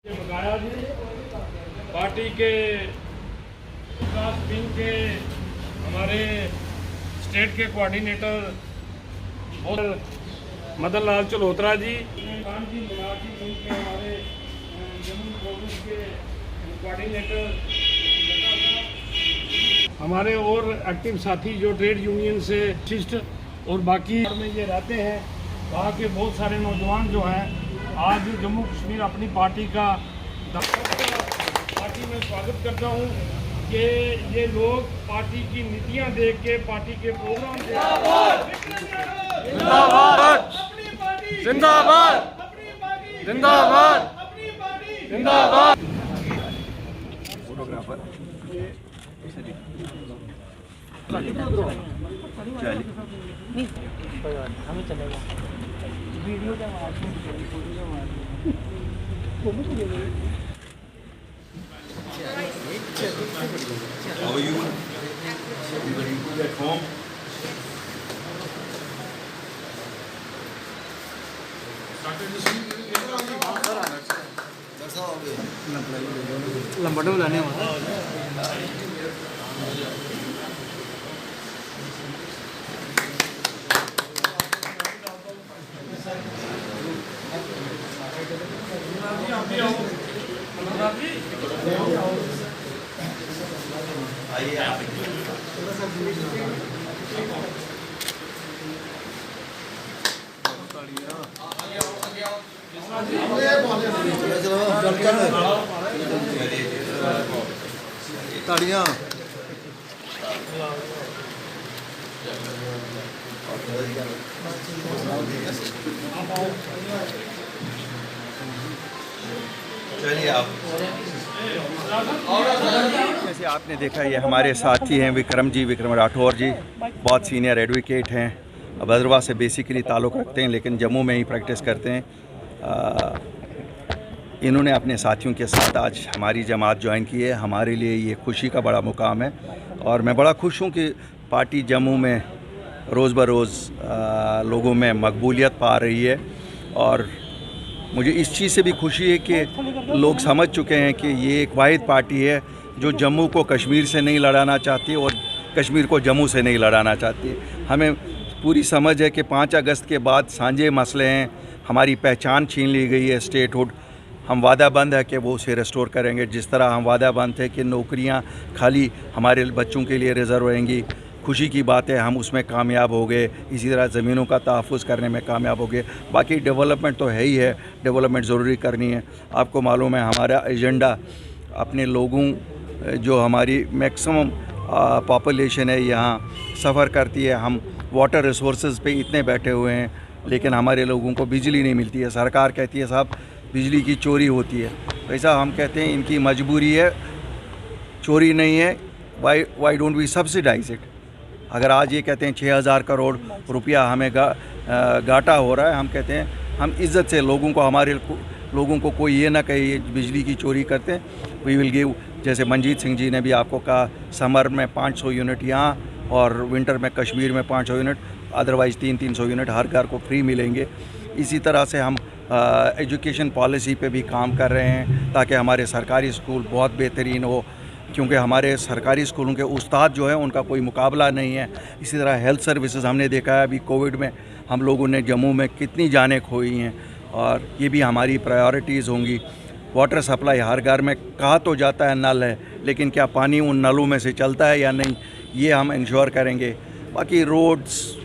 बकाया जी पार्टी के विकास विंग के हमारे स्टेट के कोऑर्डिनेटर और मदन लाल चल्होत्रा जी, मिनाक्षी विंग के हमारे जम्मू प्रोविंस के कोऑर्डिनेटर, हमारे और एक्टिव साथी जो ट्रेड यूनियन से शिष्ट और बाकी में ये रहते हैं, वहाँ के बहुत सारे नौजवान जो हैं आज जम्मू कश्मीर अपनी पार्टी का पार्टी में स्वागत करता हूँ कि ये लोग पार्टी की नीतियाँ देख के, पार्टी के प्रोग्राम जिंदाबाद जिंदाबाद जिंदाबाद जिंदाबाद। फोटोग्राफर हमें चलेगा वीडियो का How are you? Everybody good at home? लंबा बुलाने वाला ताड़ियाँ चलिए आप। जैसे आपने देखा, ये हमारे साथी हैं विक्रम राठौर जी, बहुत सीनियर एडवोकेट हैं, भद्रवाह से बेसिकली ताल्लुक़ रखते हैं लेकिन जम्मू में ही प्रैक्टिस करते हैं। इन्होंने अपने साथियों के साथ आज हमारी जमात ज्वाइन की है। हमारे लिए ये खुशी का बड़ा मुकाम है और मैं बड़ा खुश हूँ कि पार्टी जम्मू में रोज़ बरोज़ लोगों में मकबूलियत पा रही है और मुझे इस चीज़ से भी खुशी है कि लोग समझ चुके हैं कि ये एक वाहिद पार्टी है जो जम्मू को कश्मीर से नहीं लड़ाना चाहती और कश्मीर को जम्मू से नहीं लड़ाना चाहती। हमें पूरी समझ है कि 5 अगस्त के बाद साझे मसले हैं, हमारी पहचान छीन ली गई है स्टेटहुड। हम वादाबंद है कि वो उसे रेस्टोर करेंगे, जिस तरह हम वादाबंद थे कि नौकरियां खाली हमारे बच्चों के लिए रिज़र्व रहेंगी। खुशी की बात है हम उसमें कामयाब हो गए, इसी तरह ज़मीनों का तहफ़्फ़ुज़ करने में कामयाब हो गए। बाकी डेवलपमेंट तो है ही है, डेवलपमेंट ज़रूरी करनी है। आपको मालूम है हमारा एजेंडा अपने लोगों जो हमारी मैक्सिमम पॉपुलेशन है यहाँ सफ़र करती है, हम वाटर रिसोर्सेज पे इतने बैठे हुए हैं लेकिन हमारे लोगों को बिजली नहीं मिलती है। सरकार कहती है साहब बिजली की चोरी होती है, वैसा हम कहते हैं इनकी मजबूरी है, चोरी नहीं है। Why don't we subsidize it. अगर आज ये कहते हैं 6000 करोड़ रुपया हमें घाटा हो रहा है, हम कहते हैं हम इज़्ज़त से लोगों को, हमारे लोगों को कोई ये ना कहे ये बिजली की चोरी करते हैं। वी विल गिव, जैसे मनजीत सिंह जी ने भी आपको कहा, समर में 500 यूनिट यहाँ और विंटर में कश्मीर में 500 यूनिट, अदरवाइज़ 300 यूनिट हर घर को फ्री मिलेंगे। इसी तरह से हम एजुकेशन पॉलिसी पे भी काम कर रहे हैं ताकि हमारे सरकारी स्कूल बहुत बेहतरीन हो, क्योंकि हमारे सरकारी स्कूलों के उस्ताद जो हैं उनका कोई मुकाबला नहीं है। इसी तरह हेल्थ सर्विसेज हमने देखा है अभी कोविड में हम लोगों ने जम्मू में कितनी जानें खोई हैं और ये भी हमारी प्रायोरिटीज़ होंगी। वाटर सप्लाई हर घर में कहा तो जाता है नल है, लेकिन क्या पानी उन नलों में से चलता है या नहीं, ये हम इंश्योर करेंगे। बाकी रोड्स,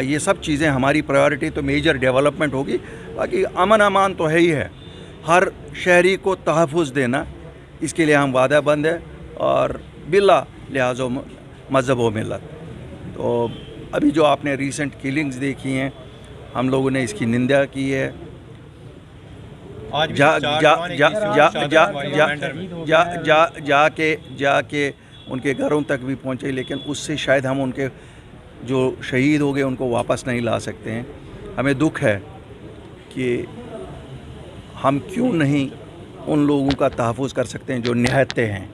ये सब चीज़ें हमारी प्रायोरिटी, तो मेजर डेवलपमेंट होगी। बाकी अमन अमान तो है ही है, हर शहरी को तहफ़्फ़ुज़ देना, इसके लिए हम वादाबंद है और बिल्ला लिहाजो मज़हब व मिल्लत। तो अभी जो आपने रीसेंट किलिंग्स देखी हैं, हम लोगों ने इसकी निंदा की है। जाके उनके घरों तक भी पहुँचे, लेकिन उससे शायद हम उनके जो शहीद हो गए उनको वापस नहीं ला सकते हैं। हमें दुख है कि हम क्यों नहीं उन लोगों का तहफ़्फ़ुज़ कर सकते हैं जो निहत्ते हैं।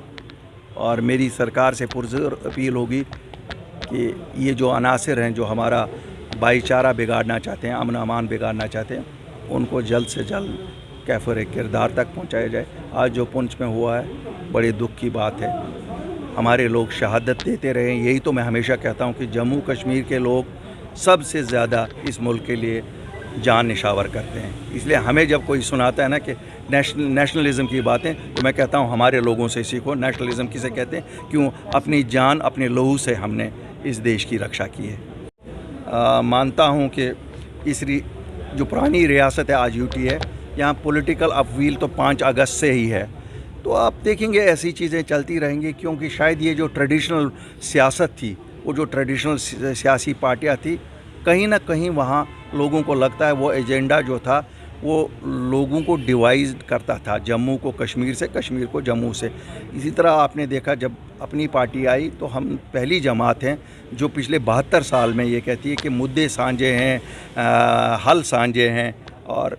और मेरी सरकार से पुरज़ोर अपील होगी कि ये जो अनासिर हैं जो हमारा भाईचारा बिगाड़ना चाहते हैं, अमन अमान बिगाड़ना चाहते हैं, उनको जल्द से जल्द कैफर किरदार तक पहुंचाया जाए। आज जो पुंछ में हुआ है बड़े दुख की बात है। हमारे लोग शहादत देते रहे। यही तो मैं हमेशा कहता हूं कि जम्मू कश्मीर के लोग सबसे ज़्यादा इस मुल्क के लिए जान निशावर करते हैं। इसलिए हमें जब कोई सुनाता है ना कि नेशनलिज़म की बातें, तो मैं कहता हूं हमारे लोगों से सीखो। नेशनलिज़म किसे कहते हैं? क्यों अपनी जान अपने लहू से हमने इस देश की रक्षा की है। मानता हूं कि जो पुरानी रियासत है आज यूटी है, यहाँ पॉलिटिकल अपवील तो 5 अगस्त से ही है। तो आप देखेंगे ऐसी चीज़ें चलती रहेंगी, क्योंकि शायद ये जो ट्रेडिशनल सियासत थी, वो जो ट्रेडिशनल सियासी पार्टियाँ थी, कहीं ना कहीं वहाँ लोगों को लगता है वो एजेंडा जो था वो लोगों को डिवाइड करता था, जम्मू को कश्मीर से, कश्मीर को जम्मू से। इसी तरह आपने देखा जब अपनी पार्टी आई तो हम पहली जमात हैं जो पिछले 72 साल में ये कहती है कि मुद्दे साझे हैं, हल साझे हैं। और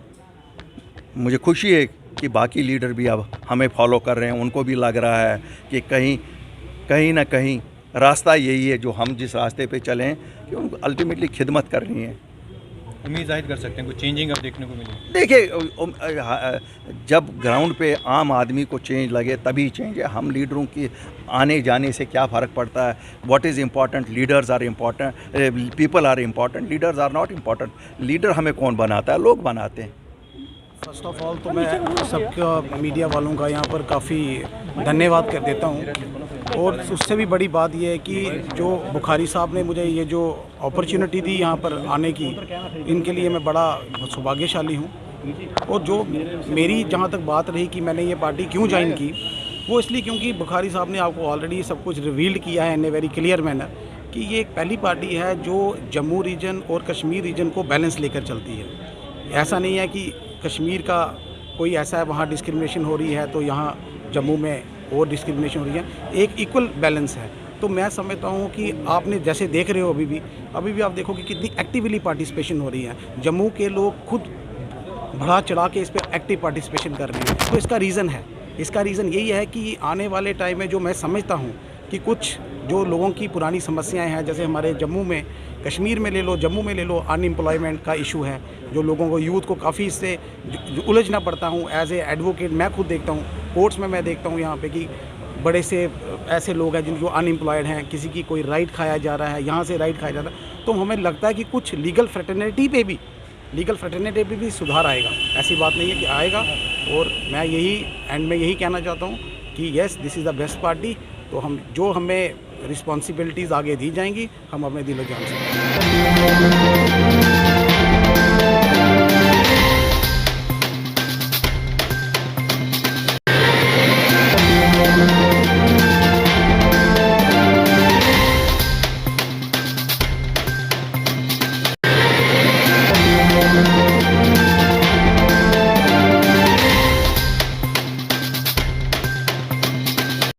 मुझे खुशी है कि बाकी लीडर भी अब हमें फॉलो कर रहे हैं। उनको भी लग रहा है कि कहीं ना कहीं रास्ता यही है जो हम जिस रास्ते पे चलें, कि उनको अल्टीमेटली खिदमत करनी है। उम्मीद जाहिर कर सकते हैं कोई चेंजिंग अब देखने को मिले। देखिए, जब ग्राउंड पे आम आदमी को चेंज लगे तभी चेंज है। हम लीडरों की आने जाने से क्या फ़र्क पड़ता है? What is important? Leaders are important, people are important, leaders are not important. Leader हमें कौन बनाता है? लोग बनाते हैं। फर्स्ट ऑफ ऑल तो मैं सबका मीडिया वालों का यहाँ पर काफ़ी धन्यवाद कर देता हूँ। और उससे भी बड़ी बात यह है कि जो बुखारी साहब ने मुझे ये जो अपॉर्चुनिटी दी यहाँ पर आने की, इनके लिए मैं बड़ा सौभाग्यशाली हूँ। और जो मेरी जहाँ तक बात रही कि मैंने ये पार्टी क्यों ज्वाइन की, वो इसलिए क्योंकि बुखारी साहब ने आपको ऑलरेडी सब कुछ रिवील्ड किया है इन ए वेरी क्लियर मैनर कि ये एक पहली पार्टी है जो जम्मू रीजन और कश्मीर रीजन को बैलेंस लेकर चलती है। ऐसा नहीं है कि कश्मीर का कोई ऐसा है वहाँ डिस्क्रिमिनेशन हो रही है तो यहाँ जम्मू में और डिस्क्रिमिनेशन हो रही है। एक इक्वल बैलेंस है। तो मैं समझता हूँ कि आपने जैसे देख रहे हो अभी भी आप देखो कि कितनी एक्टिवली पार्टिसिपेशन हो रही है। जम्मू के लोग खुद बढ़ा चढ़ा के इस पर एक्टिव पार्टिसिपेशन कर रहे हैं। तो इसका रीज़न यही है कि आने वाले टाइम में जो मैं समझता हूँ कि कुछ जो लोगों की पुरानी समस्याएं हैं, जैसे हमारे जम्मू में, कश्मीर में ले लो, जम्मू में ले लो, अनएम्प्लॉयमेंट का इशू है जो लोगों को, यूथ को काफ़ी इससे उलझना पड़ता हूँ। एज ए एडवोकेट मैं खुद देखता हूँ, कोर्ट्स में मैं देखता हूँ यहाँ पे कि बड़े से ऐसे लोग हैं जिनको अनएम्प्लॉयड हैं, किसी की कोई राइट खाया जा रहा है, यहाँ से राइट खाया जा रहा है। तो हमें लगता है कि कुछ लीगल फ्रेटर्निटी पे भी सुधार आएगा। ऐसी बात नहीं है कि आएगा। और मैं यही कहना चाहता हूँ कि yes, this is the best party. तो हमें रिस्पॉन्सिबिलिटीज़ आगे दी जाएंगी, हम अपने दिलो जान से